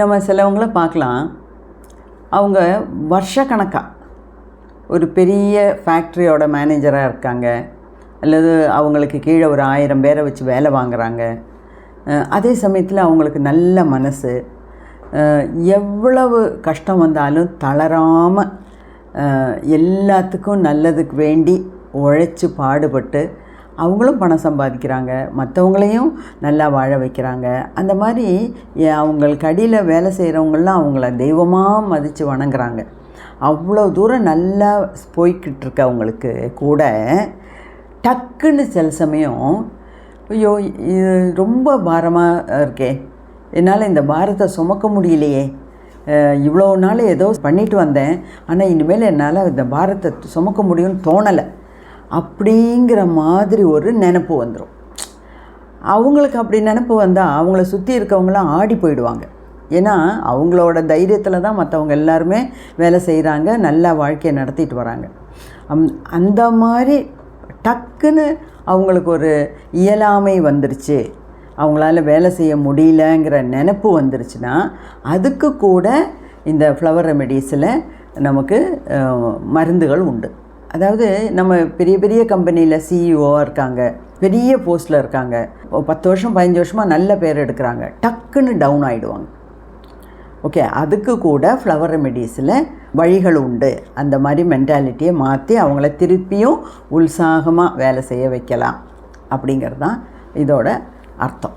நம்ம சிலவங்கள பார்க்கலாம், அவங்க வருஷக்கணக்காக ஒரு பெரிய ஃபேக்ட்ரியோட மேனேஜராக இருக்காங்க, அல்லது அவங்களுக்கு கீழே ஒரு 1000 பேரை வச்சு வேலை வாங்குகிறாங்க. அதே சமயத்தில் அவங்களுக்கு நல்ல மனசு, எவ்வளவு கஷ்டம் வந்தாலும் தளராமல் எல்லாத்துக்கும் நல்லதுக்கு வேண்டி உழைச்சி பாடுபட்டு அவங்களும் பணம் சம்பாதிக்கிறாங்க, மற்றவங்களையும் நல்லா வாழ வைக்கிறாங்க. அந்த மாதிரி அவங்களுக்கு அடியில் வேலை செய்கிறவங்களாம் அவங்கள தெய்வமாக மதித்து வணங்குறாங்க. அவ்வளோ தூரம் நல்லா போய்கிட்டுருக்க அவங்களுக்கு கூட டக்குன்னு சில சமயம், ஐயோ இது ரொம்ப பாரமாக இருக்கே, என்னால் இந்த பாரத்தை சுமக்க முடியலையே, இவ்வளோ நாள் ஏதோ பண்ணிட்டு வந்தேன், ஆனால் இனிமேல் என்னால் இந்த பாரத்தை சுமக்க முடியும்னு தோணலை அப்படிங்கிற மாதிரி ஒரு நினப்பு வந்துடும். அவங்களுக்கு அப்படி நினப்பு வந்தால் அவங்கள சுற்றி இருக்கவங்களாம் ஆடி போயிடுவாங்க. ஏன்னா அவங்களோட தைரியத்தில் தான் மற்றவங்க எல்லாருமே வேலை செய்கிறாங்க, நல்லா வாழ்க்கையை நடத்திட்டு வராங்க. அந்த மாதிரி டக்குன்னு அவங்களுக்கு ஒரு இயலாமை வந்துருச்சு, அவங்களால வேலை செய்ய முடியலங்கிற நினப்பு வந்துருச்சுன்னா அதுக்கு கூட இந்த ஃப்ளவர் ரெமெடிஸில் நமக்கு மருந்துகள் உண்டு. அதாவது நம்ம பெரிய பெரிய கம்பெனியில் சிஇஓவாக இருக்காங்க, பெரிய போஸ்ட்டில் இருக்காங்க, 10 வருஷம் 15 வருஷமாக நல்ல பேர் எடுக்கிறாங்க, டக்குன்னு டவுன் ஆகிடுவாங்க. ஓகே, அதுக்கு கூட ஃப்ளவர் ரெமெடிஸில் வழிகள் உண்டு. அந்த மாதிரி மென்டாலிட்டியை மாற்றி அவங்கள திருப்பியும் உற்சாகமாக வேலை செய்ய வைக்கலாம் அப்படிங்கிறது தான் இதோட அர்த்தம்.